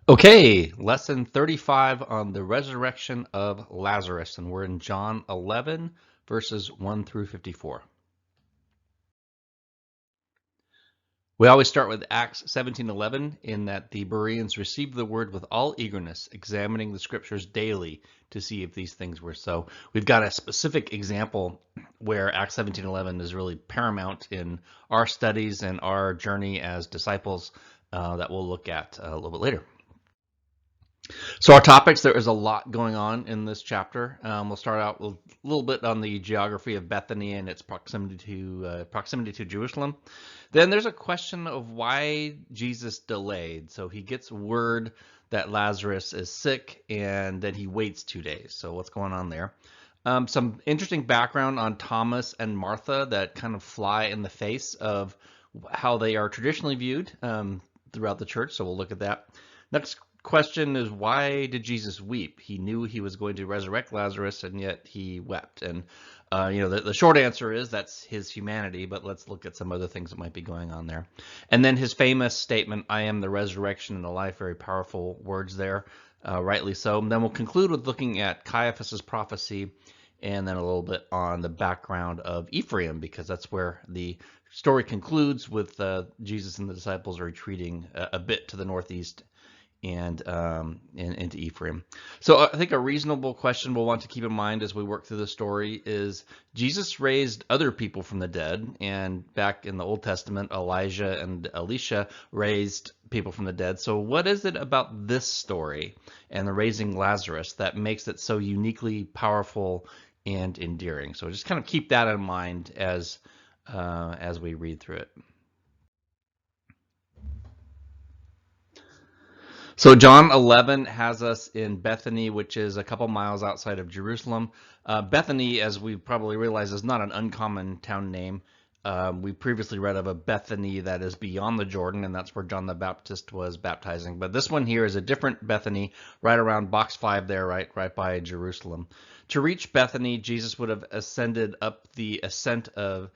Okay, lesson 35 on the resurrection of Lazarus, and we're in John 11, verses 1 through 54. We always start with Acts 17:11 in that the Bereans received the word with all eagerness, examining the scriptures daily to see if these things were so. We've got a specific example where Acts 17:11 is really paramount in our studies and our journey as disciples that we'll look at a little bit later. So our topics, there is a lot going on in this chapter. We'll start out with a little bit on the geography of Bethany and its proximity to Jerusalem. Then there's a question of why Jesus delayed. So he gets word that Lazarus is sick and that he waits 2 days. So what's going on there? Some interesting background on Thomas and Martha that kind of fly in the face of how they are traditionally viewed throughout the church. So we'll look at that. Next question is, why did Jesus weep? He knew he was going to resurrect Lazarus, and yet he wept. And the short answer is that's his humanity, but let's look at some other things that might be going on there. And then his famous statement, I am the resurrection and the life, very powerful words there, rightly so. And then we'll conclude with looking at Caiaphas's prophecy, and then a little bit on the background of Ephraim, because that's where the story concludes with Jesus and the disciples retreating a bit to the northeast and into Ephraim. So I think a reasonable question we'll want to keep in mind as we work through the story is Jesus raised other people from the dead, and back in the Old Testament, Elijah and Elisha raised people from the dead. So what is it about this story and the raising Lazarus that makes it so uniquely powerful and endearing? So just kind of keep that in mind as we read through it. So John 11 has us in Bethany, which is a couple miles outside of Jerusalem. Bethany, as we probably realize, is not an uncommon town name. We previously read of a Bethany that is beyond the Jordan, and that's where John the Baptist was baptizing. But this one here is a different Bethany, right around box 5 there, right by Jerusalem. To reach Bethany, Jesus would have ascended up the ascent of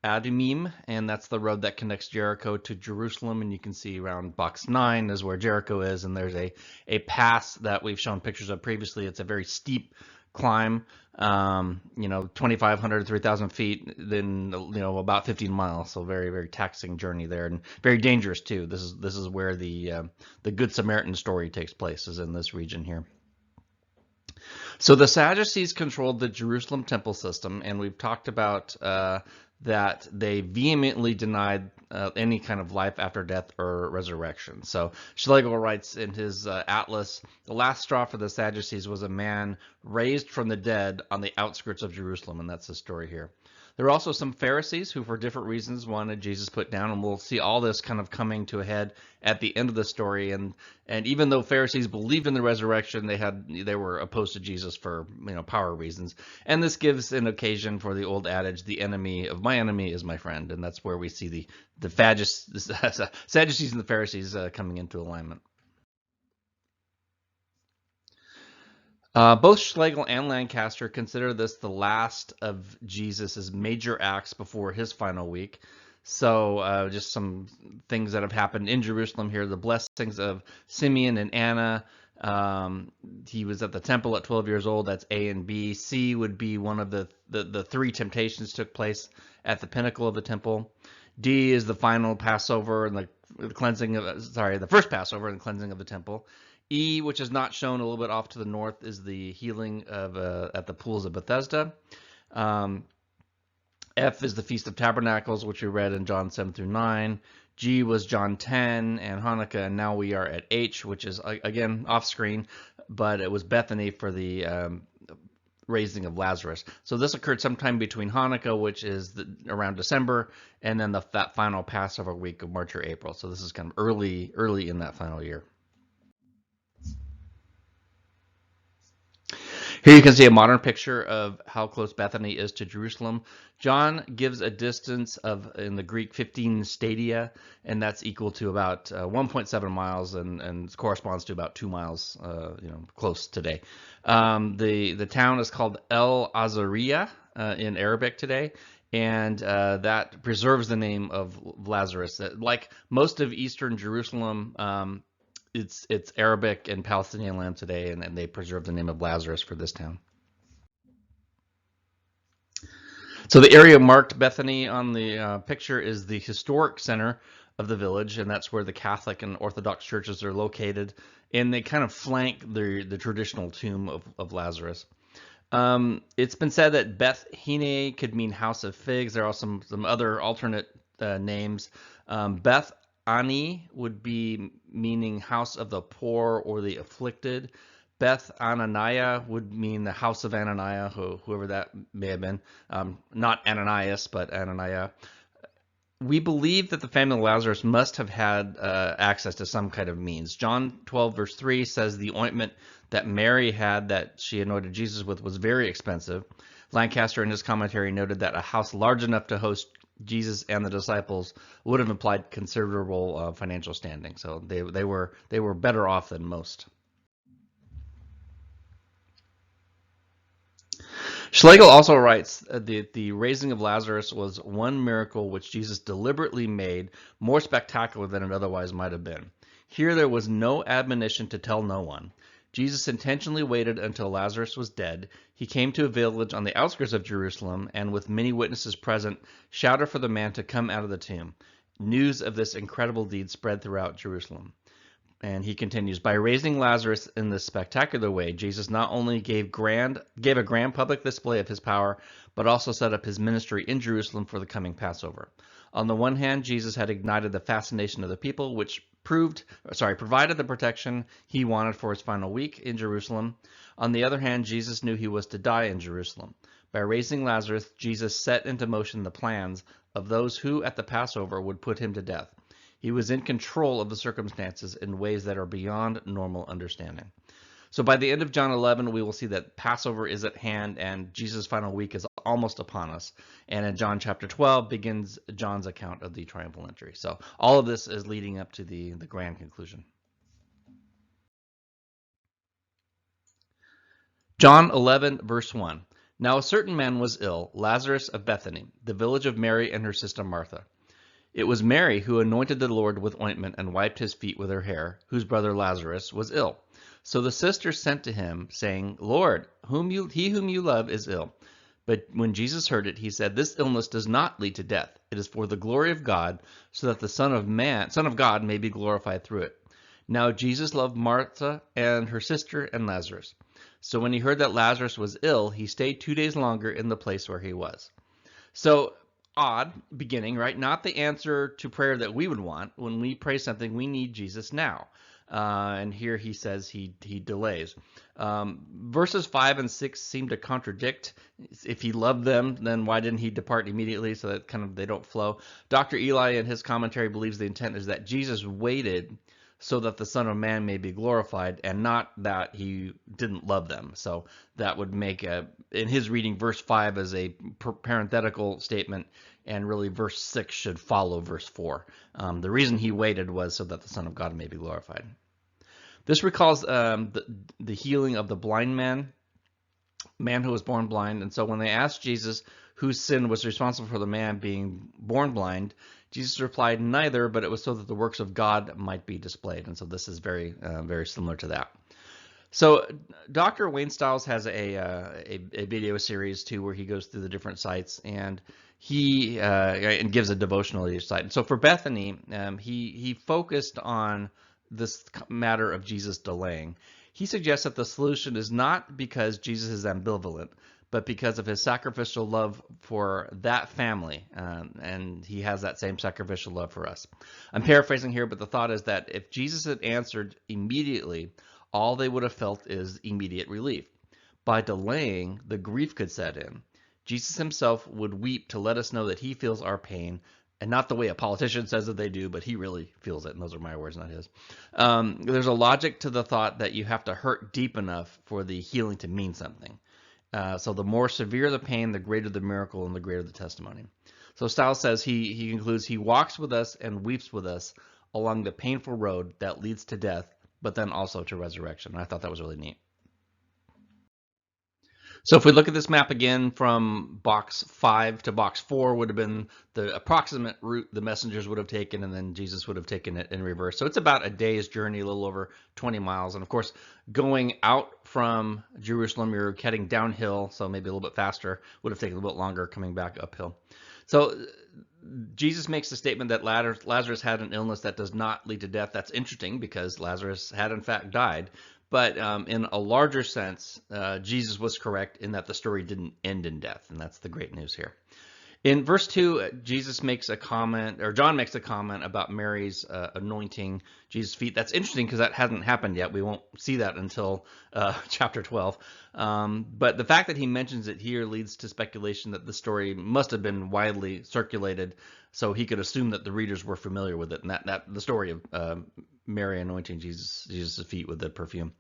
Adumim, and that's the road that connects Jericho to Jerusalem. And you can see around box 9 is where Jericho is, and there's a pass that we've shown pictures of previously. It's a very steep climb, 2,500 to 3,000 feet, then about 15 miles. So very, very taxing journey there, and very dangerous too. This is where the Good Samaritan story takes place, is in this region here. So the Sadducees controlled the Jerusalem temple system, and we've talked about that they vehemently denied any kind of life after death or resurrection. So Schlegel writes in his atlas, the last straw for the Sadducees was a man raised from the dead on the outskirts of Jerusalem, and that's the story here. There were also some Pharisees who, for different reasons, wanted Jesus put down, and we'll see all this kind of coming to a head at the end of the story. And even though Pharisees believed in the resurrection, they were opposed to Jesus for power reasons. And this gives an occasion for the old adage, "The enemy of my enemy is my friend," and that's where we see the Sadducees and the Pharisees coming into alignment. Both Schlegel and Lancaster consider this the last of Jesus's major acts before his final week. So just some things that have happened in Jerusalem here. The blessings of Simeon and Anna. He was at the temple at 12 years old. That's A and B. C would be one of the three temptations took place at the pinnacle of the temple. D is the final Passover and the cleansing of, the first Passover and the cleansing of the temple. E, which is not shown a little bit off to the north, is the healing of at the pools of Bethesda. F is the Feast of Tabernacles, which we read in John 7 through 9. G was John 10 and Hanukkah, and now we are at H, which is, again, off screen, but it was Bethany for the raising of Lazarus. So this occurred sometime between Hanukkah, which is around December, and then that final Passover week of March or April. So this is kind of early in that final year. Here you can see a modern picture of how close Bethany is to Jerusalem. John gives a distance of, in the Greek, 15 stadia, and that's equal to about 1.7 miles, and corresponds to about 2 miles, close today. The town is called El Azariah in Arabic today, and that preserves the name of Lazarus. Like most of Eastern Jerusalem, it's Arabic and Palestinian land today, and they preserved the name of Lazarus for this town. So the area marked Bethany on the picture is the historic center of the village, and that's where the Catholic and Orthodox churches are located, and they kind of flank the traditional tomb of Lazarus. It's been said that Beth Hine could mean house of figs. There are some other alternate names. Beth Ani would be meaning house of the poor or the afflicted. Beth Ananiah would mean the house of Ananiah, whoever that may have been. Not Ananias, but Ananiah. We believe that the family of Lazarus must have had access to some kind of means. John 12, verse 3 says the ointment that Mary had that she anointed Jesus with was very expensive. Lancaster in his commentary noted that a house large enough to host Jesus and the disciples would have implied considerable financial standing. So they were better off than most. Schlegel also writes that the raising of Lazarus was one miracle which Jesus deliberately made more spectacular than it otherwise might have been. Here there was no admonition to tell no one. Jesus intentionally waited until Lazarus was dead. He came to a village on the outskirts of Jerusalem, and with many witnesses present, shouted for the man to come out of the tomb. News of this incredible deed spread throughout Jerusalem. And he continues, by raising Lazarus in this spectacular way, Jesus not only gave a grand public display of his power, but also set up his ministry in Jerusalem for the coming Passover. On the one hand, Jesus had ignited the fascination of the people, which provided the protection he wanted for his final week in Jerusalem. On the other hand, Jesus knew he was to die in Jerusalem. By raising Lazarus, Jesus set into motion the plans of those who at the Passover would put him to death. He was in control of the circumstances in ways that are beyond normal understanding. So by the end of John 11, we will see that Passover is at hand and Jesus' final week is almost upon us. And in John chapter 12 begins John's account of the triumphal entry. So all of this is leading up to the grand conclusion. John 11, verse 1. Now a certain man was ill, Lazarus of Bethany, the village of Mary and her sister Martha. It was Mary who anointed the Lord with ointment and wiped his feet with her hair, whose brother Lazarus was ill. So the sisters sent to him, saying, Lord, he whom you love is ill. But when Jesus heard it, he said, this illness does not lead to death. It is for the glory of God, so that the Son of God may be glorified through it. Now Jesus loved Martha and her sister and Lazarus. So when he heard that Lazarus was ill, he stayed 2 days longer in the place where he was. So odd beginning, right? Not the answer to prayer that we would want. When we pray something, we need Jesus now. And here he says he delays. Verses 5 and 6 seem to contradict. If he loved them, then why didn't he depart immediately? So that kind of they don't flow. Dr. Eli in his commentary believes the intent is that Jesus waited so that the Son of Man may be glorified, and not that he didn't love them. So that would make, in his reading, verse 5 as a parenthetical statement, and really verse 6 should follow verse 4. The reason he waited was so that the Son of God may be glorified. This recalls the healing of the blind man who was born blind. And so when they asked Jesus whose sin was responsible for the man being born blind, Jesus replied, neither, but it was so that the works of God might be displayed. And so this is very similar to that. So Dr. Wayne Stiles has a video series too, where he goes through the different sites and he and gives a devotional each site. And so for Bethany, he focused on this matter of Jesus delaying. He suggests that the solution is not because Jesus is ambivalent, but because of his sacrificial love for that family, and he has that same sacrificial love for us. I'm paraphrasing here, but the thought is that if Jesus had answered immediately, all they would have felt is immediate relief. By delaying, the grief could set in. Jesus himself would weep to let us know that he feels our pain, and not the way a politician says that they do, but he really feels it, and those are my words, not his. There's a logic to the thought that you have to hurt deep enough for the healing to mean something. So the more severe the pain, the greater the miracle and the greater the testimony. So Stiles says he concludes, he walks with us and weeps with us along the painful road that leads to death, but then also to resurrection. And I thought that was really neat. So if we look at this map again, from box 5 to box 4 would have been the approximate route the messengers would have taken, and then Jesus would have taken it in reverse. So it's about a day's journey, a little over 20 miles. And of course, going out from Jerusalem, you're heading downhill, so maybe a little bit faster, would have taken a little bit longer coming back uphill. So Jesus makes the statement that Lazarus had an illness that does not lead to death. That's interesting because Lazarus had in fact died. But in a larger sense, Jesus was correct in that the story didn't end in death, and that's the great news here. In verse 2, Jesus makes a comment, or John makes a comment about Mary's anointing Jesus' feet. That's interesting because that hasn't happened yet. We won't see that until chapter 12. But the fact that he mentions it here leads to speculation that the story must have been widely circulated, so he could assume that the readers were familiar with it, and that the story of Mary anointing Jesus' feet with the perfume.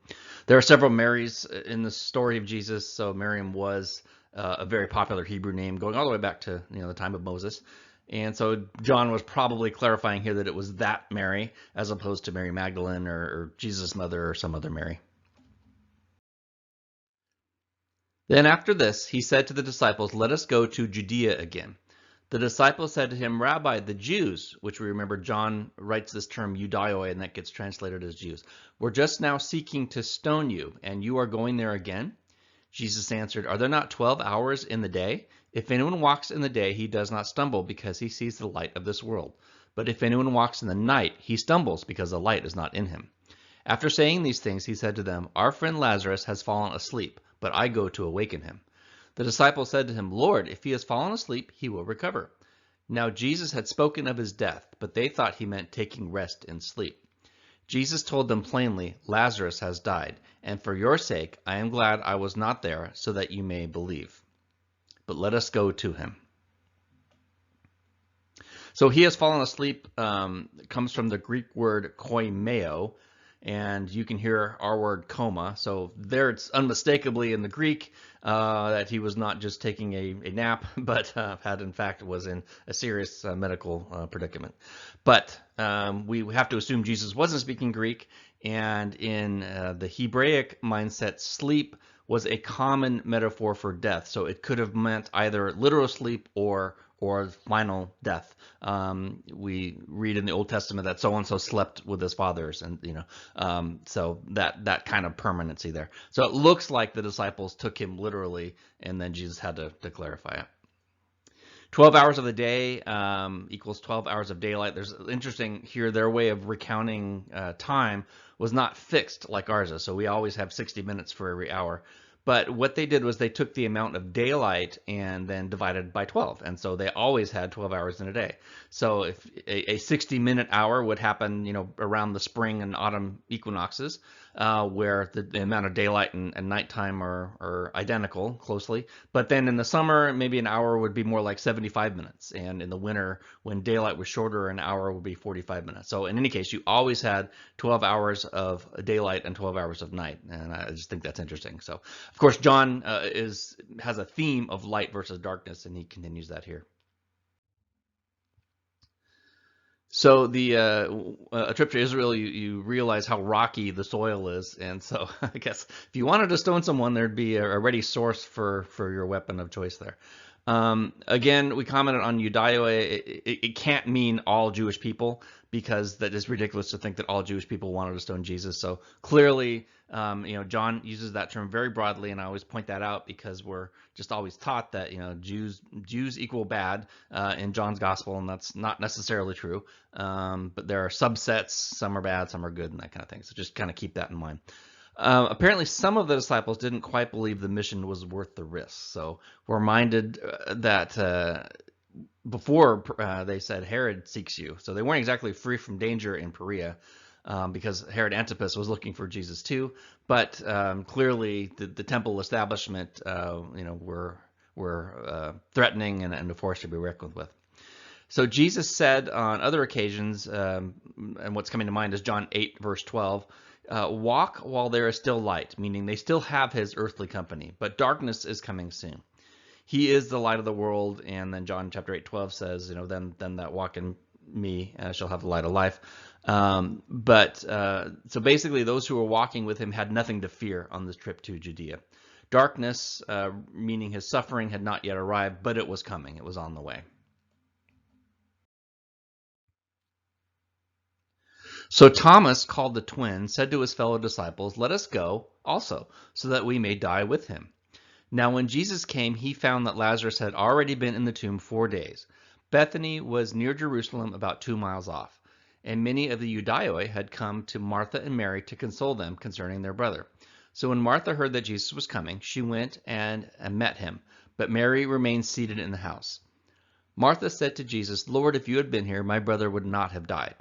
There are several Marys in the story of Jesus, so Miriam was a very popular Hebrew name going all the way back to the time of Moses. And so John was probably clarifying here that it was that Mary as opposed to Mary Magdalene or Jesus' mother or some other Mary. Then after this, he said to the disciples, "Let us go to Judea again." The disciples said to him, "Rabbi, the Jews," which we remember John writes this term Judaioi, and that gets translated as Jews, "were just now seeking to stone you, and you are going there again?" Jesus answered, "Are there not 12 hours in the day? If anyone walks in the day, he does not stumble because he sees the light of this world. But if anyone walks in the night, he stumbles because the light is not in him." After saying these things, he said to them, "Our friend Lazarus has fallen asleep, but I go to awaken him." The disciples said to him, "Lord, if he has fallen asleep, he will recover." Now Jesus had spoken of his death, but they thought he meant taking rest in sleep. Jesus told them plainly, "Lazarus has died, and for your sake I am glad I was not there, so that you may believe. But let us go to him." So he has fallen asleep comes from the Greek word koimeo, and you can hear our word coma. So there it's unmistakably in the Greek that he was not just taking a nap, but had in fact was in a serious medical predicament. But we have to assume Jesus wasn't speaking Greek, and in the Hebraic mindset, sleep was a common metaphor for death. So it could have meant either literal sleep or final death. We read in the Old Testament that so-and-so slept with his fathers, and so that kind of permanency there. So it looks like the disciples took him literally, and then Jesus had to clarify it. 12 hours of the day equals 12 hours of daylight. There's interesting here, their way of recounting time was not fixed like ours is. So we always have 60 minutes for every hour. But what they did was they took the amount of daylight and then divided by 12. And so they always had 12 hours in a day. So if a 60-minute hour would happen, around the spring and autumn equinoxes, where the amount of daylight and nighttime are identical closely. But then in the summer, maybe an hour would be more like 75 minutes. And in the winter, when daylight was shorter, an hour would be 45 minutes. So in any case, you always had 12 hours of daylight and 12 hours of night. And I just think that's interesting. So of course, John has a theme of light versus darkness, and he continues that here. So a trip to Israel, you realize how rocky the soil is, and so I guess if you wanted to stone someone, there'd be a ready source for your weapon of choice there. Again, we commented on Judaioi. It can't mean all Jewish people, because that is ridiculous to think that all Jewish people wanted to stone Jesus. So clearly, John uses that term very broadly, and I always point that out because we're just always taught that Jews equal bad in John's gospel, and that's not necessarily true. But there are subsets; some are bad, some are good, and that kind of thing. So just kind of keep that in mind. Apparently, some of the disciples didn't quite believe the mission was worth the risk. So we're reminded that before they said, "Herod seeks you." So they weren't exactly free from danger in Perea, because Herod Antipas was looking for Jesus too. But clearly, the temple establishment, were threatening and a force to be reckoned with. So Jesus said on other occasions, and what's coming to mind is John 8, verse 12, "Walk while there is still light," meaning they still have his earthly company, but darkness is coming soon. He is the light of the world, and then John chapter 8, 12 says, then that walk in me shall have the light of life. So basically those who were walking with him had nothing to fear on this trip to Judea. Darkness, meaning his suffering, had not yet arrived, but it was coming. It was on the way. So Thomas, called the twin, said to his fellow disciples, "Let us go also, so that we may die with him." Now when Jesus came, he found that Lazarus had already been in the tomb 4 days. Bethany was near Jerusalem, about 2 miles off, and many of the Judaioi had come to Martha and Mary to console them concerning their brother. So when Martha heard that Jesus was coming, she went and met him, but Mary remained seated in the house. Martha said to Jesus, "Lord, if you had been here, my brother would not have died.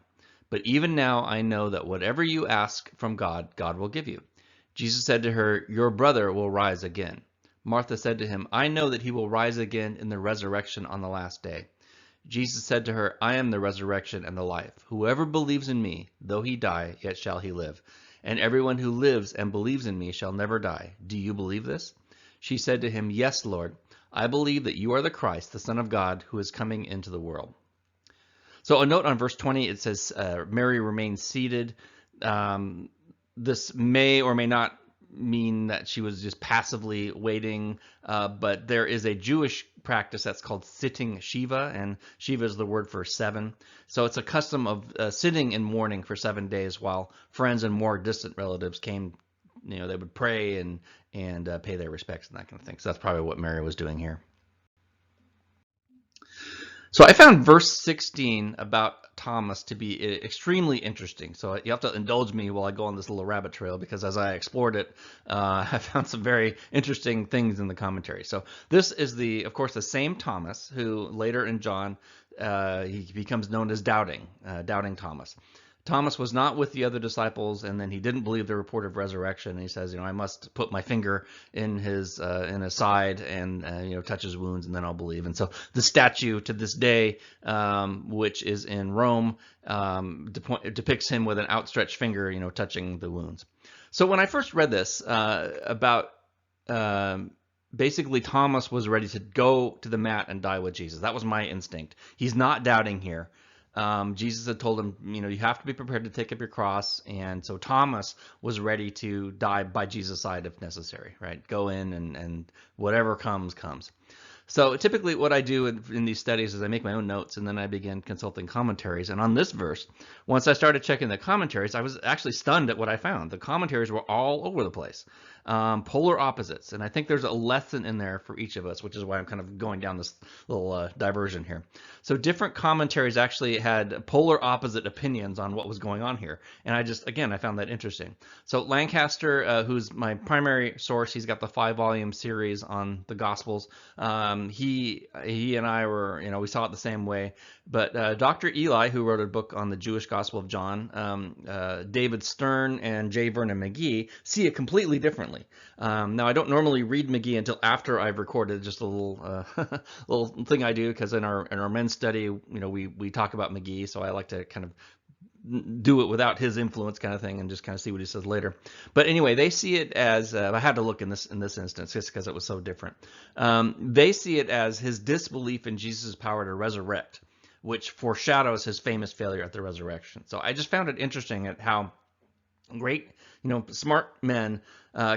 But even now I know that whatever you ask from God, God will give you." Jesus said to her, "Your brother will rise again." Martha said to him, "I know that he will rise again in the resurrection on the last day." Jesus said to her, "I am the resurrection and the life. Whoever believes in me, though he die, yet shall he live. And everyone who lives and believes in me shall never die. Do you believe this?" She said to him, "Yes, Lord. I believe that you are the Christ, the Son of God, who is coming into the world." So a note on verse 20, it says Mary remained seated. This may or may not mean that she was just passively waiting, but there is a Jewish practice that's called sitting Shiva, and Shiva is the word for 7. So it's a custom of sitting in mourning for 7 days while friends and more distant relatives came. They would pray and pay their respects and that kind of thing. So that's probably what Mary was doing here. So I found verse 16 about Thomas to be extremely interesting. So you have to indulge me while I go on this little rabbit trail, because as I explored it, I found some very interesting things in the commentary. So this is of course, the same Thomas who later in John, he becomes known as Doubting Thomas. Thomas was not with the other disciples, and then he didn't believe the report of resurrection. And he says, I must put my finger in his side and touch his wounds, and then I'll believe. And so the statue to this day, which is in Rome, depicts him with an outstretched finger, touching the wounds. So when I first read this about basically Thomas was ready to go to the mat and die with Jesus. That was my instinct. He's not doubting here. Jesus had told him, you have to be prepared to take up your cross. And so Thomas was ready to die by Jesus' side if necessary, right? Go in and whatever comes. So typically what I do in these studies is I make my own notes, and then I begin consulting commentaries. And on this verse, once I started checking the commentaries, I was actually stunned at what I found. The commentaries were all over the place, polar opposites. And I think there's a lesson in there for each of us, which is why I'm kind of going down this little diversion here. So different commentaries actually had polar opposite opinions on what was going on here. And I found that interesting. So Lancaster, who's my primary source, he's got the 5-volume series on the Gospels. He and I were, we saw it the same way. But Dr. Eli, who wrote a book on the Jewish Gospel of John, David Stern and J. Vernon McGee see it completely differently. Now, I don't normally read McGee until after I've recorded, just a little little thing I do, because in our men's study, we talk about McGee, so I like to kind of do it without his influence, kind of thing, and just kind of see what he says later. But anyway, they see it as I had to look in this instance just because it was so different. They see it as his disbelief in Jesus' power to resurrect, which foreshadows his famous failure at the resurrection. So I just found it interesting at how great, smart men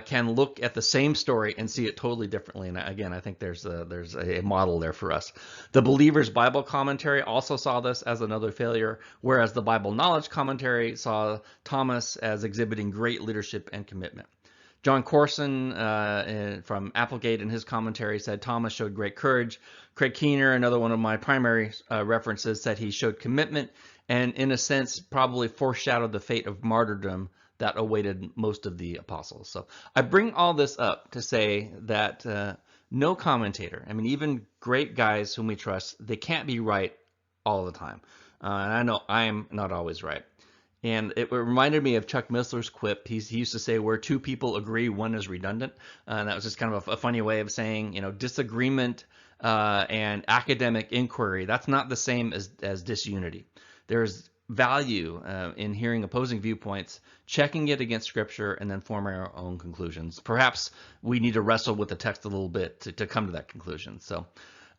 can look at the same story and see it totally differently. And again, I think there's a model there for us. The Believer's Bible Commentary also saw this as another failure, whereas the Bible Knowledge Commentary saw Thomas as exhibiting great leadership and commitment. John Corson from Applegate in his commentary said Thomas showed great courage. Craig Keener, another one of my primary references, said he showed commitment and, in a sense, probably foreshadowed the fate of martyrdom that awaited most of the apostles. So I bring all this up to say that no commentator, even great guys whom we trust, they can't be right all the time. And I know I'm not always right. And it reminded me of Chuck Missler's quip. He used to say, where two people agree, one is redundant. And that was just kind of a funny way of saying, disagreement and academic inquiry, that's not the same as disunity. There's value in hearing opposing viewpoints, checking it against Scripture, and then forming our own conclusions. Perhaps we need to wrestle with the text a little bit to come to that conclusion. So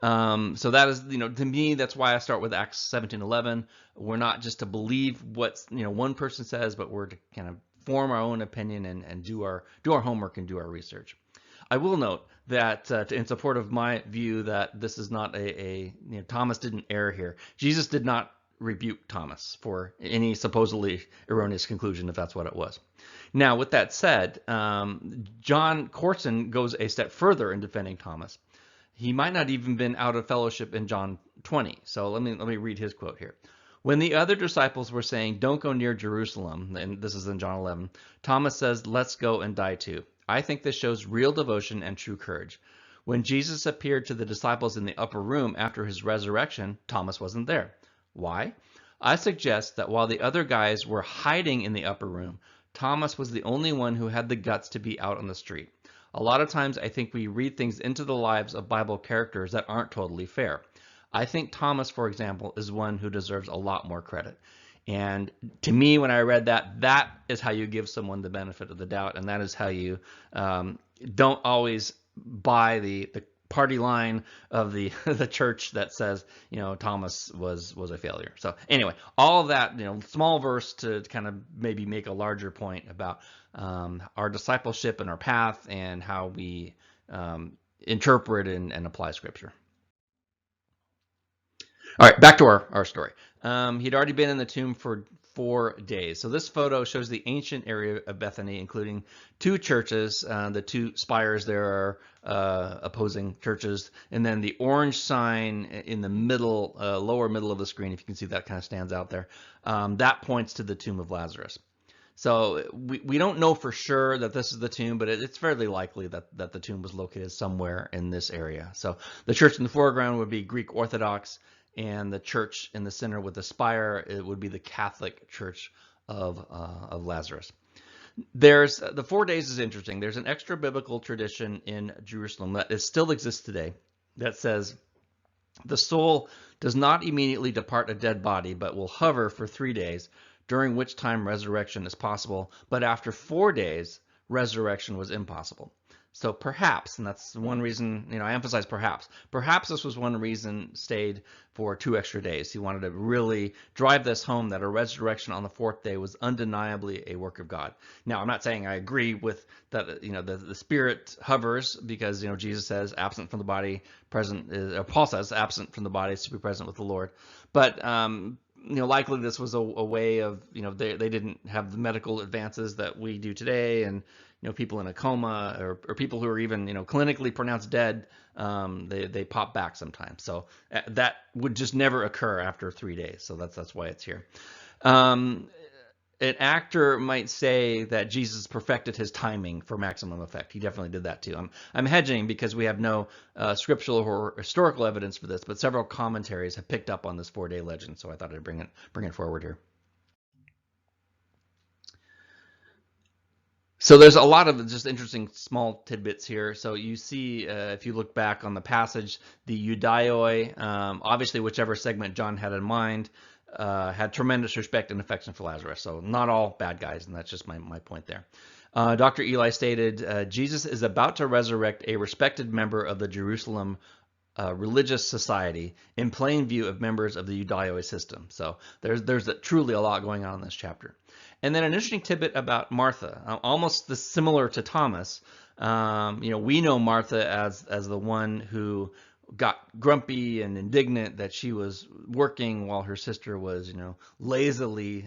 that is, to me, that's why I start with Acts 17:11. We're not just to believe what one person says, but we're to kind of form our own opinion and do our homework and do our research. I will note that in support of my view that this is not Thomas didn't err here. Jesus did not rebuke Thomas for any supposedly erroneous conclusion, if that's what it was. Now, with that said, John Corson goes a step further in defending Thomas. He might not even been out of fellowship in John 20. So let me read his quote here. When the other disciples were saying, "Don't go near Jerusalem," and this is in John 11, Thomas says, "Let's go and die too." I think this shows real devotion and true courage. When Jesus appeared to the disciples in the upper room after his resurrection, Thomas wasn't there. Why? I suggest that while the other guys were hiding in the upper room, Thomas was the only one who had the guts to be out on the street. A lot of times I think we read things into the lives of Bible characters that aren't totally fair. I think Thomas, for example, is one who deserves a lot more credit. And to me, when I read that, that is how you give someone the benefit of the doubt, and that is how you don't always buy the party line of the the church that says, Thomas was a failure. So anyway, all of that, small verse to kind of maybe make a larger point about our discipleship and our path and how we interpret and apply Scripture. All right, back to our story. He'd already been in the tomb for 4 days. So this photo shows the ancient area of Bethany, including 2 churches. The 2 spires there are opposing churches. And then the orange sign in the middle, lower middle of the screen, if you can see that kind of stands out there, that points to the tomb of Lazarus. So we don't know for sure that this is the tomb, but it's fairly likely that the tomb was located somewhere in this area. So the church in the foreground would be Greek Orthodox, and the church in the center with the spire, it would be the Catholic Church of Lazarus. The 4 days is interesting. There's an extra biblical tradition in Jerusalem that still exists today that says the soul does not immediately depart a dead body, but will hover for 3 days, during which time resurrection is possible. But after 4 days, resurrection was impossible. So perhaps, and that's one reason, I emphasize perhaps this was one reason stayed for 2 extra days. He wanted to really drive this home that a resurrection on the 4th day was undeniably a work of God. Now, I'm not saying I agree with that, the spirit hovers because, Jesus says absent from the body, present is, Paul says absent from the body is to be present with the Lord. But, likely this was a way of, they didn't have the medical advances that we do today, and people in a coma or people who are even, clinically pronounced dead, they pop back sometimes. So that would just never occur after 3 days. So that's why it's here. An actor might say that Jesus perfected his timing for maximum effect. He definitely did that too. I'm hedging because we have no scriptural or historical evidence for this, but several commentaries have picked up on this 4-day legend. So I thought I'd bring it forward here. So there's a lot of just interesting small tidbits here. So you see, if you look back on the passage, the Judaioi, obviously whichever segment John had in mind, had tremendous respect and affection for Lazarus. So not all bad guys, and that's just my point there. Dr. Eli stated, Jesus is about to resurrect a respected member of the Jerusalem religious society in plain view of members of the Judaioi system. So there's truly a lot going on in this chapter. And then an interesting tidbit about Martha, almost similar to Thomas. We know Martha as the one who got grumpy and indignant that she was working while her sister was, lazily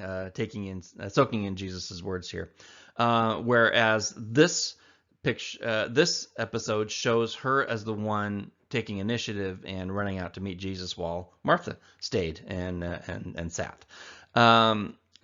soaking in Jesus's words here. Whereas this episode shows her as the one taking initiative and running out to meet Jesus while Martha stayed and sat.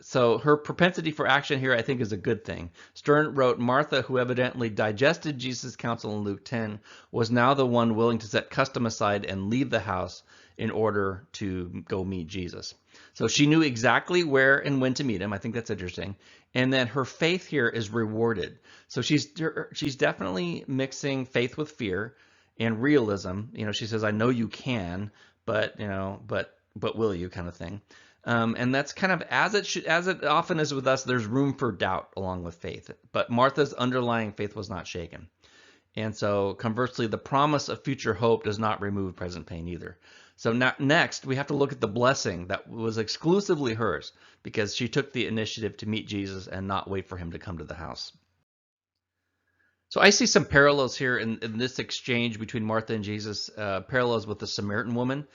So her propensity for action here, I think, is a good thing. Stern wrote, Martha, who evidently digested Jesus' counsel in Luke 10, was now the one willing to set custom aside and leave the house in order to go meet Jesus. So she knew exactly where and when to meet him. I think that's interesting. And then her faith here is rewarded. So she's definitely mixing faith with fear and realism. She says, I know you can, but will you, kind of thing. And that's kind of as it often is with us, there's room for doubt along with faith. But Martha's underlying faith was not shaken. And so conversely, the promise of future hope does not remove present pain either. So now, next, we have to look at the blessing that was exclusively hers because she took the initiative to meet Jesus and not wait for him to come to the house. So I see some parallels here in this exchange between Martha and Jesus, parallels with the Samaritan woman.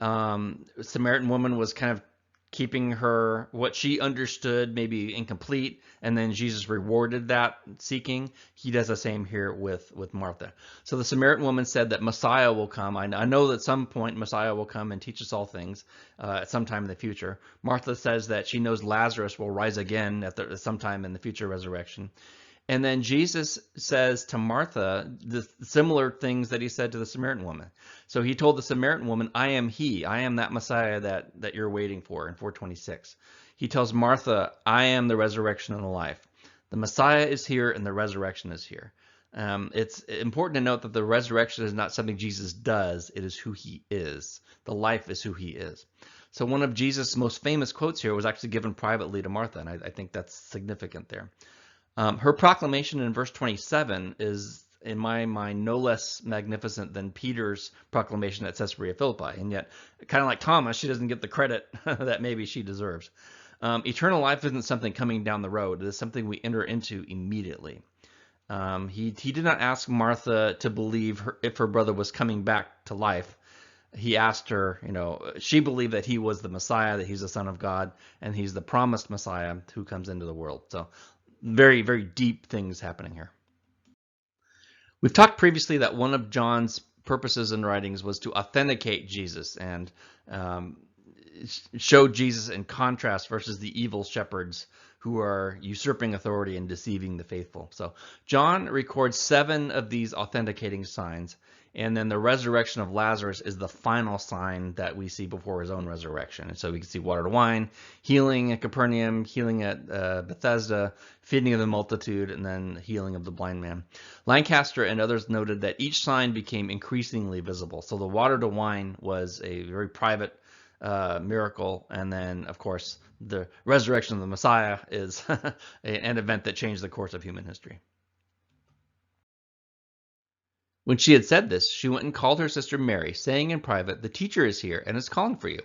Samaritan woman was kind of keeping her what she understood maybe incomplete, and then Jesus rewarded that seeking. He does the same here with Martha. So the Samaritan woman said that Messiah will come. I know that at some point Messiah will come and teach us all things at some time in the future. Martha says that she knows Lazarus will rise again at some time in the future resurrection. And then Jesus says to Martha the similar things that he said to the Samaritan woman. So he told the Samaritan woman, I am he. I am that Messiah that you're waiting for in 426. He tells Martha, I am the resurrection and the life. The Messiah is here and the resurrection is here. It's important to note that the resurrection is not something Jesus does. It is who he is. The life is who he is. So one of Jesus' most famous quotes here was actually given privately to Martha, and I think that's significant there. Her proclamation in verse 27 is, in my mind, no less magnificent than Peter's proclamation at Caesarea Philippi. And yet, kind of like Thomas, she doesn't get the credit that maybe she deserves. Eternal life isn't something coming down the road. It is something we enter into immediately. He did not ask Martha to believe if her brother was coming back to life. He asked her, she believed that he was the Messiah, that he's the Son of God, and he's the promised Messiah who comes into the world. So very, very deep things happening here. We've talked previously that one of John's purposes in writings was to authenticate Jesus and show Jesus in contrast versus the evil shepherds who are usurping authority and deceiving the faithful. So John records 7 of these authenticating signs, and then the resurrection of Lazarus is the final sign that we see before his own resurrection. And so we can see water to wine, healing at Capernaum, healing at Bethesda, feeding of the multitude, and then healing of the blind man. Lancaster and others noted that each sign became increasingly visible. So the water to wine was a very private miracle, and then of course the resurrection of the Messiah is an event that changed the course of human history. When she had said this, she went and called her sister Mary, saying in private, the teacher is here and is calling for you.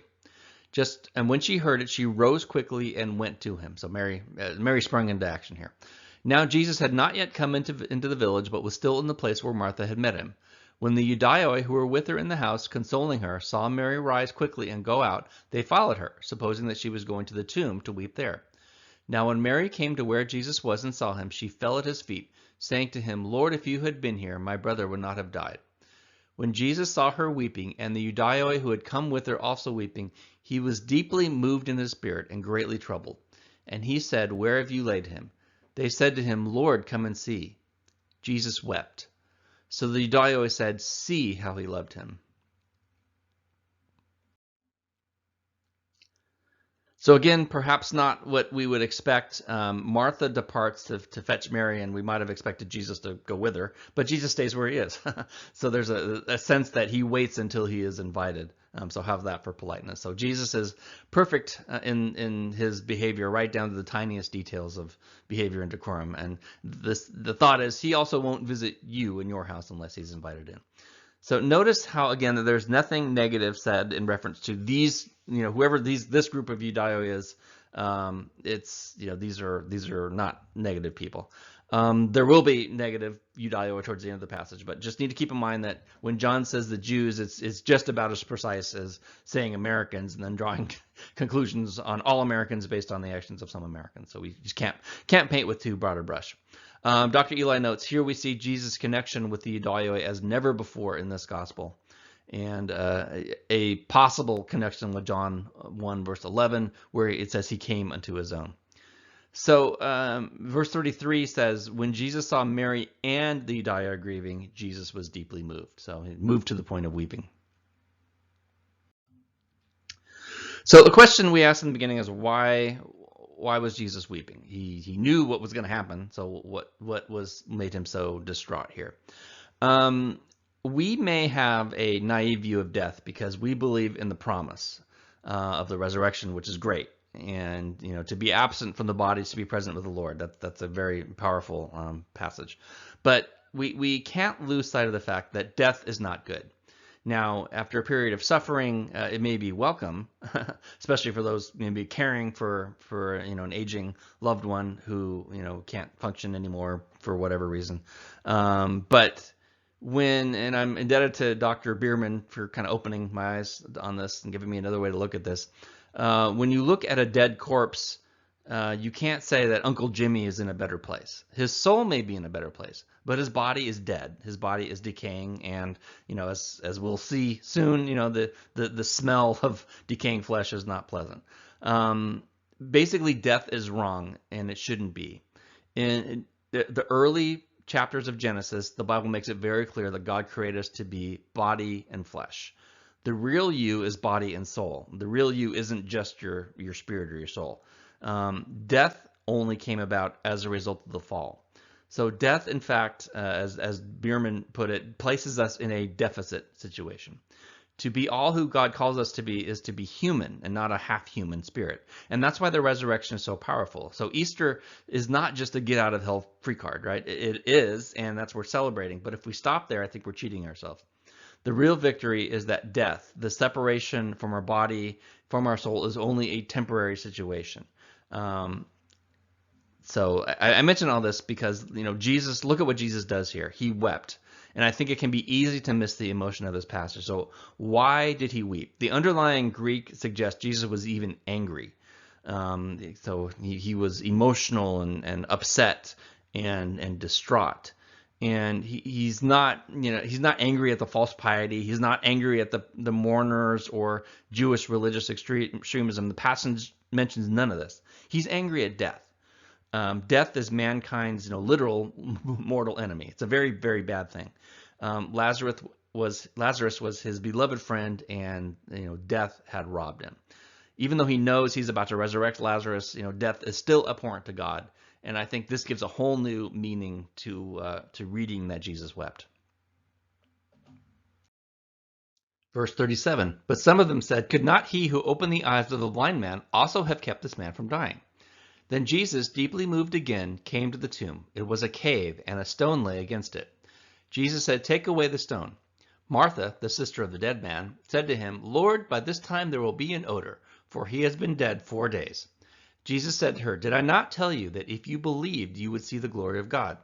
And when she heard it, she rose quickly and went to him. So Mary sprung into action here. Now Jesus had not yet come into the village, but was still in the place where Martha had met him. When the Judaioi who were with her in the house, consoling her, saw Mary rise quickly and go out, they followed her, supposing that she was going to the tomb to weep there. Now when Mary came to where Jesus was and saw him, she fell at his feet, saying to him, Lord, if you had been here, my brother would not have died. When Jesus saw her weeping, and the Judaioi who had come with her also weeping, he was deeply moved in his spirit and greatly troubled. And he said, Where have you laid him? They said to him, Lord, come and see. Jesus wept. So the Judaioi said, See how he loved him. So again, perhaps not what we would expect. Martha departs to fetch Mary, and we might have expected Jesus to go with her, but Jesus stays where he is. So there's a sense that he waits until he is invited. So have that for politeness. So Jesus is perfect in his behavior, right down to the tiniest details of behavior and decorum. And the thought is he also won't visit you in your house unless he's invited in. So notice how, again, that there's nothing negative said in reference to these, whoever this group of Judaioi is. These are not negative people. There will be negative Judaioi towards the end of the passage, but just need to keep in mind that when John says the Jews, it's just about as precise as saying Americans and then drawing conclusions on all Americans based on the actions of some Americans. So we just can't paint with too broad a brush. Dr. Eli notes, here we see Jesus' connection with the Judaioi as never before in this gospel, and a possible connection with John 1 verse 11, where it says he came unto his own. So verse 33 says, when Jesus saw Mary and the Judaioi grieving, Jesus was deeply moved. So he moved to the point of weeping. So the question we asked in the beginning is why was Jesus weeping? He knew what was going to happen. So what made him so distraught here? We may have a naive view of death because we believe in the promise of the resurrection, which is great. And to be absent from the body is to be present with the Lord. That's a very powerful passage. But we can't lose sight of the fact that death is not good. Now, after a period of suffering, it may be welcome, especially for those maybe caring for an aging loved one who can't function anymore for whatever reason. But and I'm indebted to Dr. Bierman for kind of opening my eyes on this and giving me another way to look at this. When you look at a dead corpse, you can't say that Uncle Jimmy is in a better place. His soul may be in a better place, but his body is dead. His body is decaying, and as we'll see soon, the smell of decaying flesh is not pleasant. Basically, death is wrong, and it shouldn't be. In the early chapters of Genesis, the Bible makes it very clear that God created us to be body and flesh. The real you is body and soul. The real you isn't just your spirit or your soul. Death only came about as a result of the fall. So death, in fact, as Bierman put it, places us in a deficit situation. To be all who God calls us to be is to be human and not a half-human spirit. And that's why the resurrection is so powerful. So Easter is not just a get out of hell free card, right? It is, and that's what we're celebrating. But if we stop there, I think we're cheating ourselves. The real victory is that death, the separation from our body, from our soul, is only a temporary situation. So I mention all this because, Jesus, look at what Jesus does here. He wept. And I think it can be easy to miss the emotion of this passage. So why did he weep? The underlying Greek suggests Jesus was even angry. So he was emotional and upset and distraught. And he's not angry at the false piety. He's not angry at the mourners or Jewish religious extremism. The passage mentions none of this. He's angry at death. Death is mankind's literal mortal enemy. It's a very, very bad thing. Lazarus was his beloved friend, and death had robbed him. Even though he knows he's about to resurrect Lazarus, death is still abhorrent to God. And I think this gives a whole new meaning to reading that Jesus wept. Verse 37, but some of them said, could not he who opened the eyes of the blind man also have kept this man from dying? Then Jesus, deeply moved again, came to the tomb. It was a cave, and a stone lay against it. Jesus said, take away the stone. Martha, the sister of the dead man, said to him, Lord, by this time there will be an odor, for he has been dead 4 days. Jesus said to her, did I not tell you that if you believed, you would see the glory of God?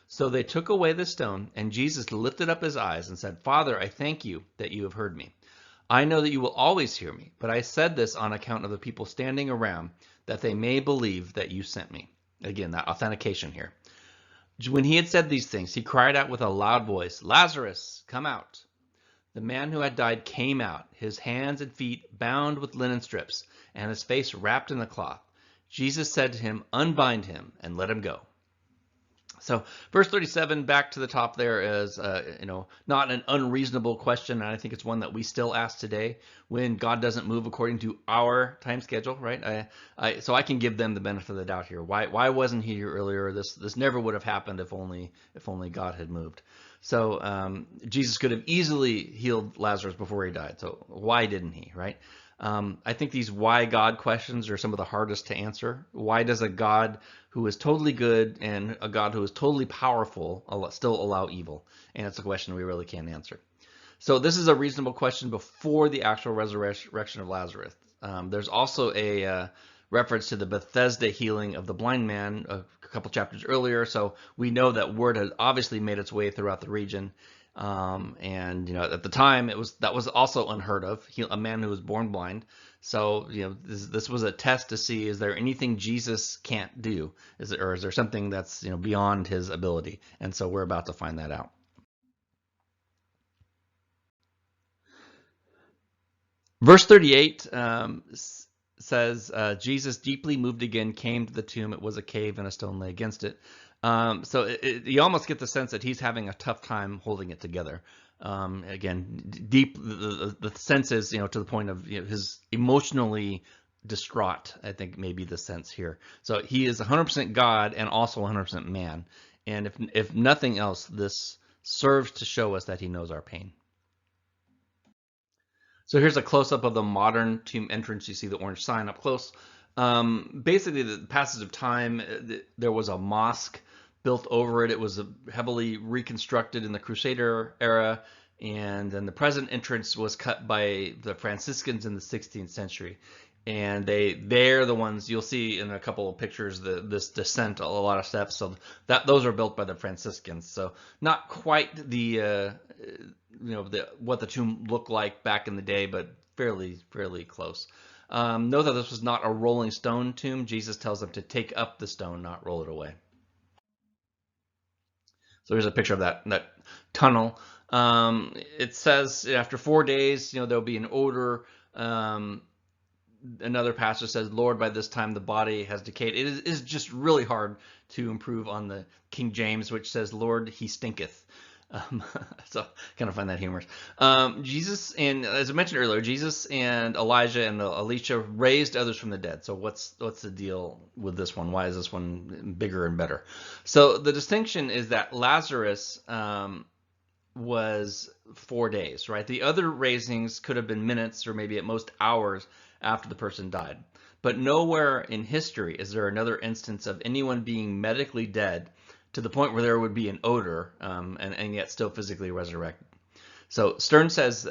So they took away the stone, and Jesus lifted up his eyes and said, Father, I thank you that you have heard me. I know that you will always hear me, but I said this on account of the people standing around, that they may believe that you sent me. Again, that authentication here. When he had said these things, he cried out with a loud voice, Lazarus, come out. The man who had died came out, his hands and feet bound with linen strips, and his face wrapped in a cloth. Jesus said to him, unbind him and let him go. So verse 37, back to the top there, is not an unreasonable question, and I think it's one that we still ask today when God doesn't move according to our time schedule, right? So I can give them the benefit of the doubt here. Why wasn't he here earlier? This never would have happened if only God had moved. So Jesus could have easily healed Lazarus before he died. So why didn't he, right? I think these why God questions are some of the hardest to answer. Why does a God who is totally good and a God who is totally powerful still allow evil? And it's a question we really can't answer. So this is a reasonable question before the actual resurrection of Lazarus. There's also a reference to the Bethesda healing of the blind man a couple chapters earlier. So we know that word has obviously made its way throughout the region. And at the time that was also unheard of, a man who was born blind. So this was a test to see, is there anything Jesus can't do? Is there something that's beyond his ability? And so we're about to find that out. Verse 38 says, Jesus, deeply moved again, came to the tomb. It was a cave, and a stone lay against it. So you almost get the sense that he's having a tough time holding it together. Again, the sense is, to the point of his emotionally distraught, I think maybe the sense here. So he is 100% God and also 100% man. And if nothing else, this serves to show us that he knows our pain. So here's a close-up of the modern tomb entrance. You see the orange sign up close. Basically, the passage of time, there was a mosque built over it. It was heavily reconstructed in the Crusader era, And then the present entrance was cut by the Franciscans in the 16th century. And they're the ones you'll see in a couple of pictures, this descent, a lot of steps. So those are built by the Franciscans. So not quite the what the tomb looked like back in the day, but fairly close. Note that this was not a rolling stone tomb. Jesus tells them to take up the stone, not roll it away. So here's a picture of that tunnel. It says after 4 days, there'll be an odor. Another passage says, Lord, by this time the body has decayed. It is just really hard to improve on the King James, which says, Lord, he stinketh. So kind of find that humorous. Jesus, and as I mentioned earlier, Jesus and Elijah and Elisha raised others from the dead. So what's the deal with this one? Why is this one bigger and better? So the distinction is that Lazarus was 4 days, right? The other raisings could have been minutes or maybe at most hours after the person died. But nowhere in history is there another instance of anyone being medically dead to the point where there would be an odor and yet still physically resurrected. So Stern says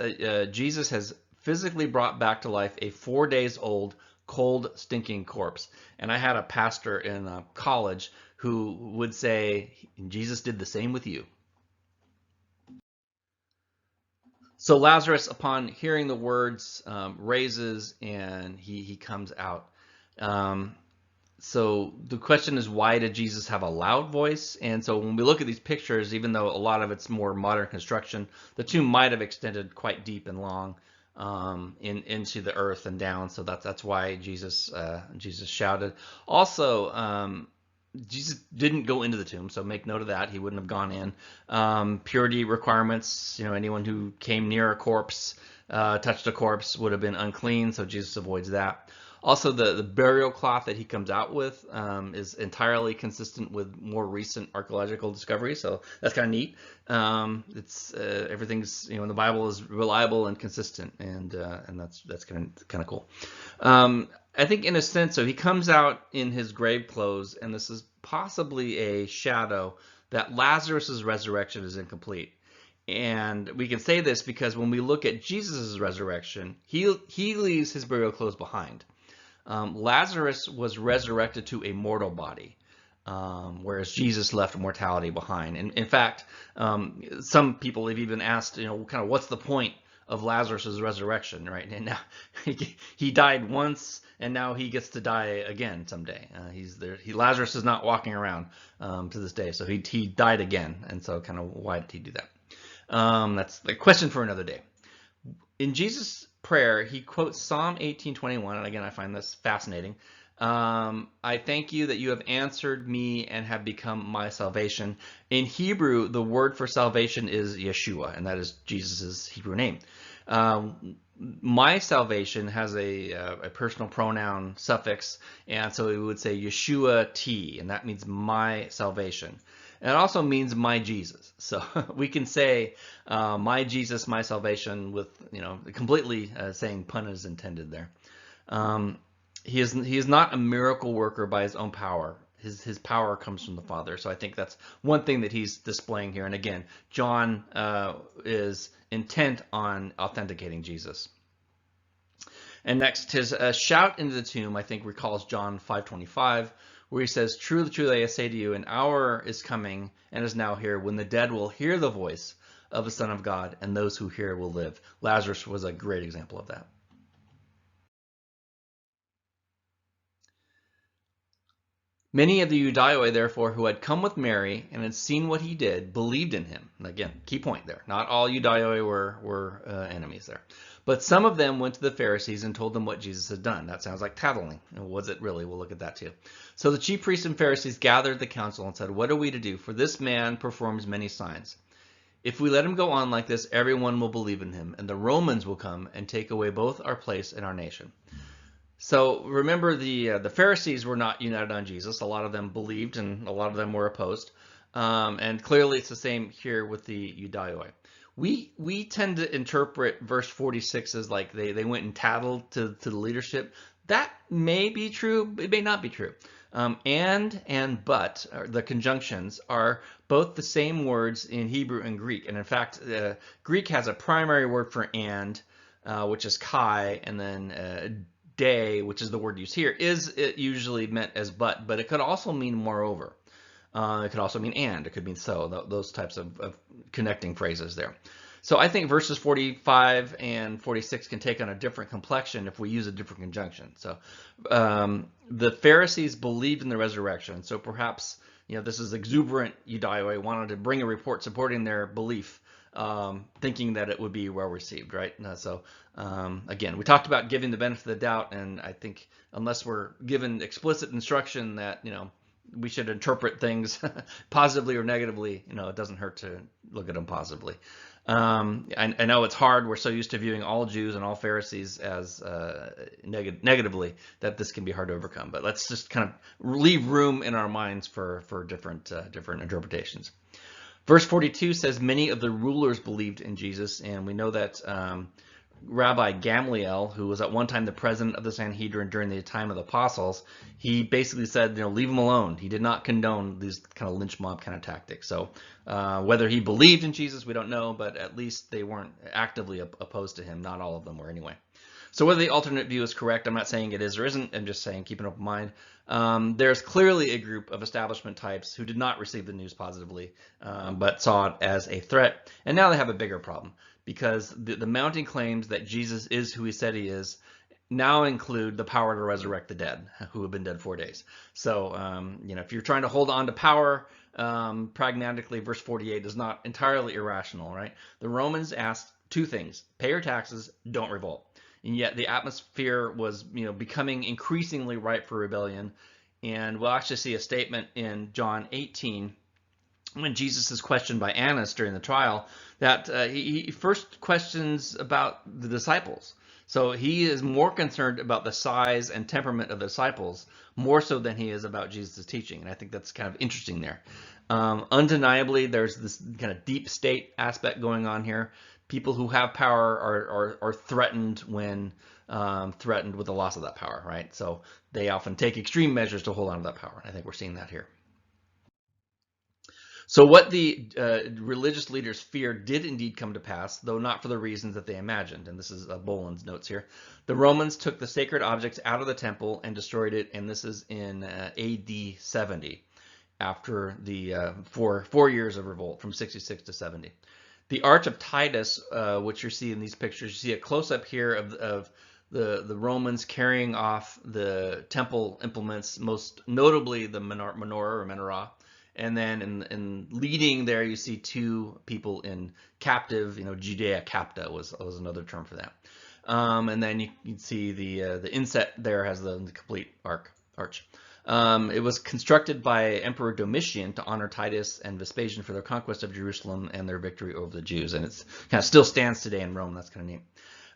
Jesus has physically brought back to life a 4 days old, cold, stinking corpse. And I had a pastor in college who would say, Jesus did the same with you. So Lazarus, upon hearing the words, raises and he comes out. So the question is, why did Jesus have a loud voice? And so when we look at these pictures, even though a lot of it's more modern construction, the tomb might have extended quite deep and long into the earth and down. So that's why Jesus shouted. Also, Jesus didn't go into the tomb, so make note of that. He wouldn't have gone in. Purity requirements, anyone who came near a corpse, touched a corpse, would have been unclean, so Jesus avoids that. Also, the burial cloth that he comes out with is entirely consistent with more recent archaeological discoveries, so that's kind of neat. It's everything's in the Bible is reliable and consistent, and that's kind of cool. I think in a sense, so he comes out in his grave clothes, and this is possibly a shadow that Lazarus's resurrection is incomplete. And we can say this because when we look at Jesus' resurrection, he leaves his burial clothes behind. Lazarus was resurrected to a mortal body, whereas Jesus left mortality behind. And in fact, some people have even asked, kind of what's the point of Lazarus' resurrection, right? And now he died once, and now he gets to die again someday. He's there. Lazarus is not walking around to this day, so he died again. And so, kind of, why did he do that? That's the question for another day. In Jesus' prayer, he quotes Psalm 18:21, and again, I find this fascinating. I thank you that you have answered me and have become my salvation. In Hebrew, the word for salvation is Yeshua, and that is Jesus' Hebrew name. My salvation has a personal pronoun suffix, and so it would say Yeshua T, and that means my salvation. And it also means my Jesus. So we can say my Jesus, my salvation with, completely saying pun is intended there. He is not a miracle worker by his own power. His power comes from the Father. So I think that's one thing that he's displaying here. And again, John is intent on authenticating Jesus. And next, his shout into the tomb, I think, recalls John 5:25, where he says, truly, truly, I say to you, an hour is coming and is now here when the dead will hear the voice of the Son of God, and those who hear will live. Lazarus was a great example of that. Many of the Judaioi, therefore, who had come with Mary and had seen what he did, believed in him. And again, key point there. Not all Judaioi were enemies there. But some of them went to the Pharisees and told them what Jesus had done. That sounds like tattling. Was it really? We'll look at that too. So the chief priests and Pharisees gathered the council and said, what are we to do? For this man performs many signs. If we let him go on like this, everyone will believe in him, and the Romans will come and take away both our place and our nation. So remember, the Pharisees were not united on Jesus. A lot of them believed, and a lot of them were opposed. And clearly, it's the same here with the Judaioi. We tend to interpret verse 46 as like they went and tattled to the leadership. That may be true, it may not be true. And but, or the conjunctions, are both the same words in Hebrew and Greek. And in fact, Greek has a primary word for and, which is kai, and then de, which is the word used here, is it usually meant as but it could also mean moreover. It could also mean and, it could mean so, those types of connecting phrases there. So I think verses 45 and 46 can take on a different complexion if we use a different conjunction. So the Pharisees believed in the resurrection, so perhaps this is exuberant Eudioi wanted to bring a report supporting their belief, thinking that it would be well received, right? So again, we talked about giving the benefit of the doubt, and I think unless we're given explicit instruction that we should interpret things positively or negatively, it doesn't hurt to look at them positively. I know it's hard. We're so used to viewing all Jews and all Pharisees as negatively that this can be hard to overcome. But let's just kind of leave room in our minds for different interpretations. Verse 42 says, many of the rulers believed in Jesus, and we know that Rabbi Gamaliel, who was at one time the president of the Sanhedrin during the time of the apostles, he basically said, leave him alone. He did not condone these kind of lynch mob kind of tactics. So whether he believed in Jesus, we don't know, but at least they weren't actively opposed to him. Not all of them were anyway. So whether the alternate view is correct, I'm not saying it is or isn't. I'm just saying keep an open mind. There's clearly a group of establishment types who did not receive the news positively, but saw it as a threat. And now they have a bigger problem, because the mounting claims that Jesus is who he said he is now include the power to resurrect the dead who have been dead 4 days. So, if you're trying to hold on to power, pragmatically, verse 48 is not entirely irrational, right? The Romans asked two things: pay your taxes, don't revolt. And yet the atmosphere was, becoming increasingly ripe for rebellion. And we'll actually see a statement in John 18 when Jesus is questioned by Annas during the trial, that he first questions about the disciples. So he is more concerned about the size and temperament of the disciples, more so than he is about Jesus' teaching. And I think that's kind of interesting there. Undeniably, there's this kind of deep state aspect going on here. People who have power are threatened when threatened with the loss of that power, right? So they often take extreme measures to hold on to that power. I think we're seeing that here. So what the religious leaders feared did indeed come to pass, though not for the reasons that they imagined. And this is Boland's notes here. The Romans took the sacred objects out of the temple and destroyed it, and this is in AD 70, after the 4 years of revolt, from 66 to 70. The Arch of Titus, which you see in these pictures, you see a close-up here of the Romans carrying off the temple implements, most notably the menorah or menorah. And then in leading there, you see two people in captive, Judea capta was another term for that. And then you can see the inset there has the complete arch. It was constructed by Emperor Domitian to honor Titus and Vespasian for their conquest of Jerusalem and their victory over the Jews. And it's kind of still stands today in Rome. That's kind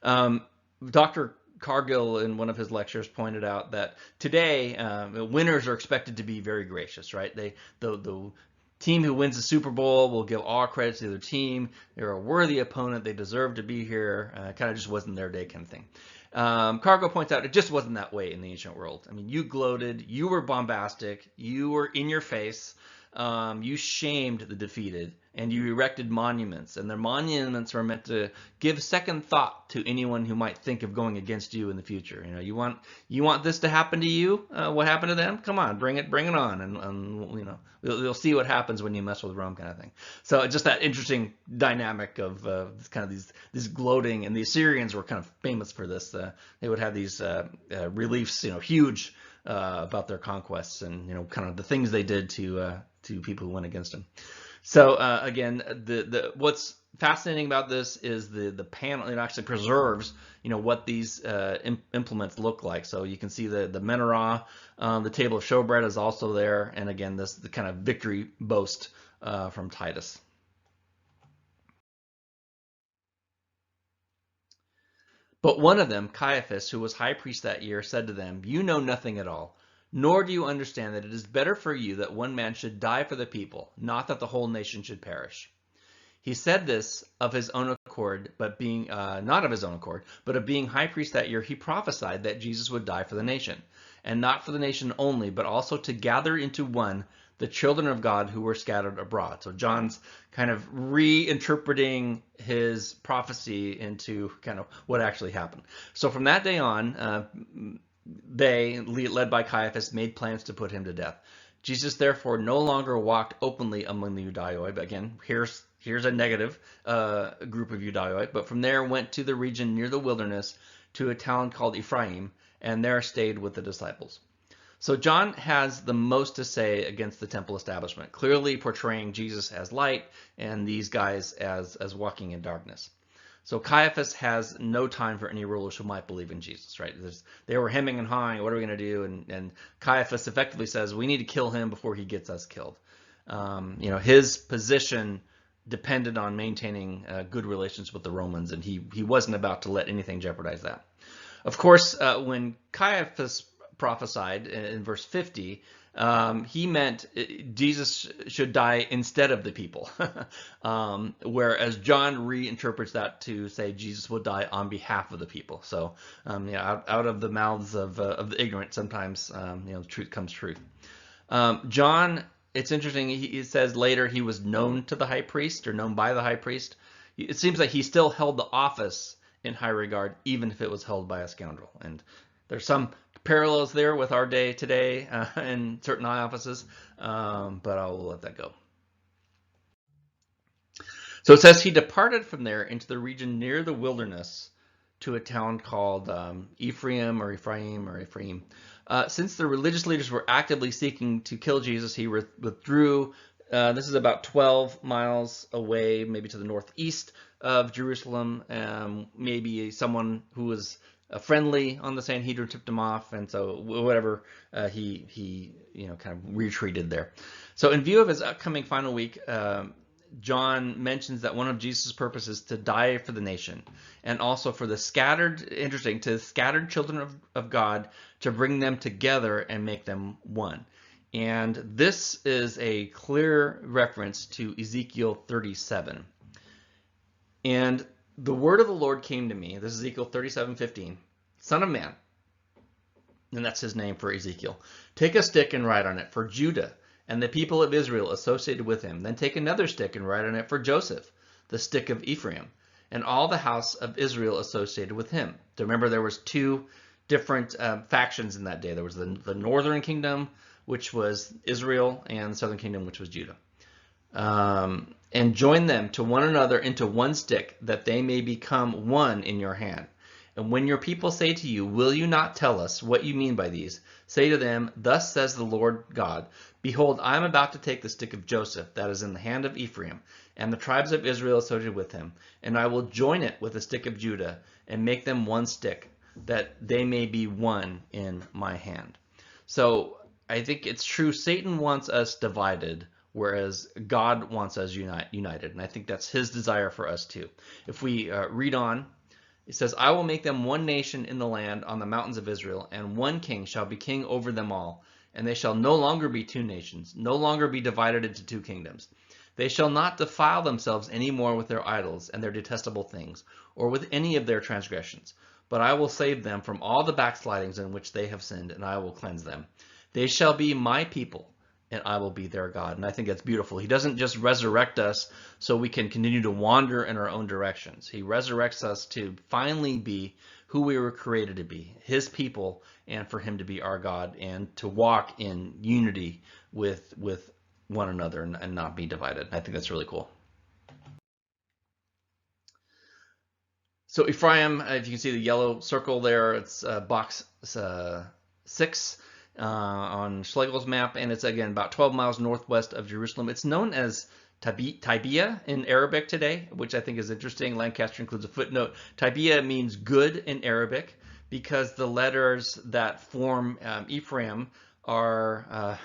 of neat. Dr. Cargill, in one of his lectures, pointed out that today winners are expected to be very gracious, right? The team who wins the Super Bowl will give all credit to the other team. They're a worthy opponent. They deserve to be here. Kind of just wasn't their day, kind of thing. Cargill points out it just wasn't that way in the ancient world. I mean, you gloated, you were bombastic, you were in your face, you shamed the defeated, and you erected monuments. And their monuments were meant to give second thought to anyone who might think of going against you in the future. You want this to happen to you? What happened to them? Come on, bring it on, and you'll see what happens when you mess with Rome, kind of thing. So just that interesting dynamic of kind of this gloating, and the Assyrians were kind of famous for this. They would have these reliefs, huge, about their conquests and kind of the things they did to people who went against them. So again, what's fascinating about this is the panel. It actually preserves what these implements look like. So you can see the menorah, the table of showbread is also there, and again the kind of victory boast from Titus. But one of them, Caiaphas, who was high priest that year, said to them, "You know nothing at all, nor do you understand that it is better for you that one man should die for the people, not that the whole nation should perish." He said this of his own accord, but being not of his own accord, but of being high priest that year, he prophesied that Jesus would die for the nation. and not for the nation only, but also to gather into one the children of God who were scattered abroad. So John's kind of reinterpreting his prophecy into kind of what actually happened. So from that day on, they, led by Caiaphas, made plans to put him to death. Jesus therefore no longer walked openly among the Judaioi, but again, here's a negative group of Judaioi, but from there went to the region near the wilderness to a town called Ephraim, and there stayed with the disciples. So John has the most to say against the temple establishment, clearly portraying Jesus as light and these guys as walking in darkness. So Caiaphas has no time for any rulers who might believe in Jesus, right? They were hemming and hawing, what are we going to do? And Caiaphas effectively says, we need to kill him before he gets us killed. His position depended on maintaining good relations with the Romans, and he wasn't about to let anything jeopardize that. Of course, when Caiaphas prophesied in verse 50, he meant Jesus should die instead of the people, whereas John reinterprets that to say Jesus will die on behalf of the people. So, out of the mouths of the ignorant, sometimes truth comes truth. John, it's interesting. He says later he was known to the high priest, or known by the high priest. It seems like he still held the office in high regard, even if it was held by a scoundrel. And there's some parallels there with our day today in certain high offices, but I'll let that go. So it says he departed from there into the region near the wilderness to a town called Ephraim. Since the religious leaders were actively seeking to kill Jesus, he withdrew. This is about 12 miles away, maybe to the northeast of Jerusalem. Maybe someone who was friendly on the Sanhedrin tipped him off, and so whatever, he kind of retreated there. So in view of his upcoming final week, John mentions that one of Jesus' purposes is to die for the nation, and also for the scattered children of God, to bring them together and make them one. And this is a clear reference to Ezekiel 37. And the word of the Lord came to me, this is Ezekiel 37:15, Son of man, and that's his name for Ezekiel, take a stick and write on it for Judah and the people of Israel associated with him. Then take another stick and write on it for Joseph, the stick of Ephraim, and all the house of Israel associated with him. So remember, there was two different factions in that day. There was the northern kingdom, which was Israel, and the southern kingdom, which was Judah. And join them to one another into one stick, that they may become one in your hand. And when your people say to you, will you not tell us what you mean by these? Say to them, thus says the Lord God, behold, I am about to take the stick of Joseph that is in the hand of Ephraim, and the tribes of Israel associated with him, and I will join it with the stick of Judah, and make them one stick, that they may be one in my hand. So I think it's true, Satan wants us divided, whereas God wants us united. And I think that's his desire for us too. If we read on, it says, I will make them one nation in the land on the mountains of Israel, and one king shall be king over them all. And they shall no longer be two nations, no longer be divided into two kingdoms. They shall not defile themselves any more with their idols and their detestable things, or with any of their transgressions. But I will save them from all the backslidings in which they have sinned, and I will cleanse them. They shall be my people, and I will be their God. And I think that's beautiful. He doesn't just resurrect us so we can continue to wander in our own directions. He resurrects us to finally be who we were created to be, his people, and for him to be our God, and to walk in unity with one another and not be divided. I think that's really cool. So Ephraim, if you can see the yellow circle there, it's box 6. On Schlegel's map, and it's again about 12 miles northwest of Jerusalem. It's known as Tibia in Arabic today, which I think is interesting. Lancaster includes a footnote. Tibia means good in Arabic because the letters that form Ephraim are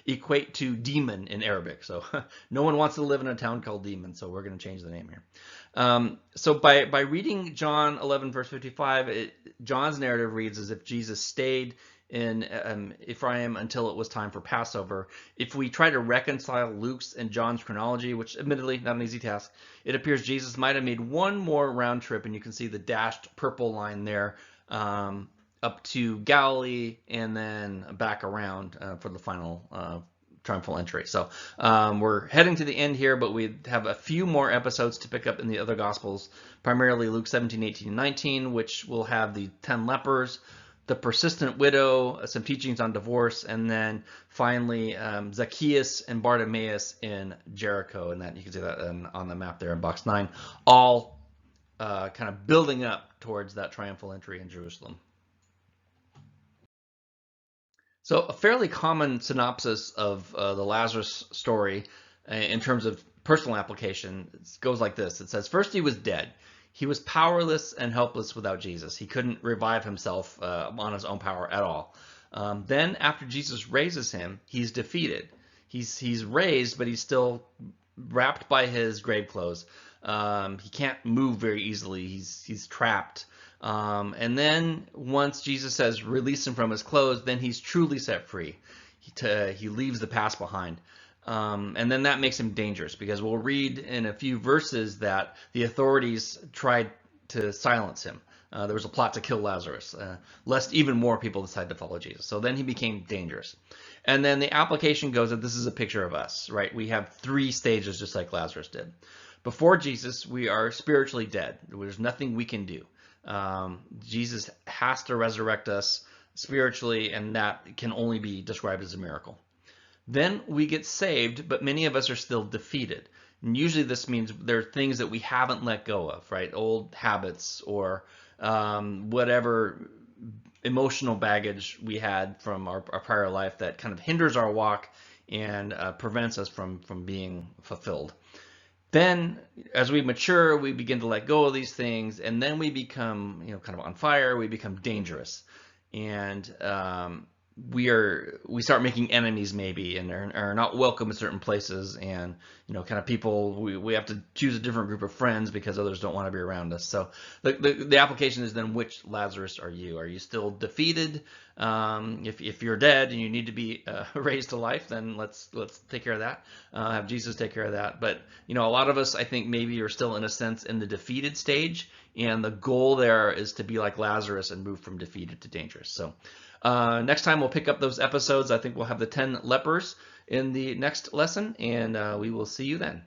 equate to demon in Arabic. So no one wants to live in a town called Demon, so we're going to change the name here. So by reading John 11 verse 55, John's narrative reads as if Jesus stayed in Ephraim until it was time for Passover. If we try to reconcile Luke's and John's chronology, which admittedly not an easy task, it appears Jesus might have made one more round trip, and you can see the dashed purple line there, up to Galilee and then back around for the final triumphal entry. So we're heading to the end here, but we have a few more episodes to pick up in the other Gospels, primarily Luke 17, 18, and 19, which will have the 10 lepers, the persistent widow, some teachings on divorce, and then finally Zacchaeus and Bartimaeus in Jericho. And that you can see that on the map there in box 9, all kind of building up towards that triumphal entry in Jerusalem. So a fairly common synopsis of the Lazarus story in terms of personal application goes like this. It says, first he was dead. He was powerless and helpless without Jesus. He couldn't revive himself on his own power at all. Then after Jesus raises him, he's defeated. He's raised, but he's still wrapped by his grave clothes. He can't move very easily. He's trapped. And then once Jesus says, release him from his clothes, then he's truly set free. He leaves the past behind. And then that makes him dangerous because we'll read in a few verses that the authorities tried to silence him. There was a plot to kill Lazarus, lest even more people decide to follow Jesus. So then he became dangerous. And then the application goes that this is a picture of us, right? We have 3 stages just like Lazarus did. Before Jesus, we are spiritually dead. There's nothing we can do. Jesus has to resurrect us spiritually, and that can only be described as a miracle. Then we get saved, but many of us are still defeated. And usually this means there are things that we haven't let go of, right? Old habits or whatever emotional baggage we had from our prior life that kind of hinders our walk and prevents us from being fulfilled. Then, as we mature, we begin to let go of these things, and then we become, kind of on fire. We become dangerous, and we start making enemies maybe, and are not welcome in certain places, and kind of people we have to choose a different group of friends because others don't want to be around us. So the application is then, which Lazarus are you? Are you still defeated? If you're dead and you need to be raised to life, then let's take care of that. Have Jesus take care of that. But a lot of us, I think, maybe are still in a sense in the defeated stage, and the goal there is to be like Lazarus and move from defeated to dangerous. So next time we'll pick up those episodes. I think we'll have the 10 lepers in the next lesson, and we will see you then.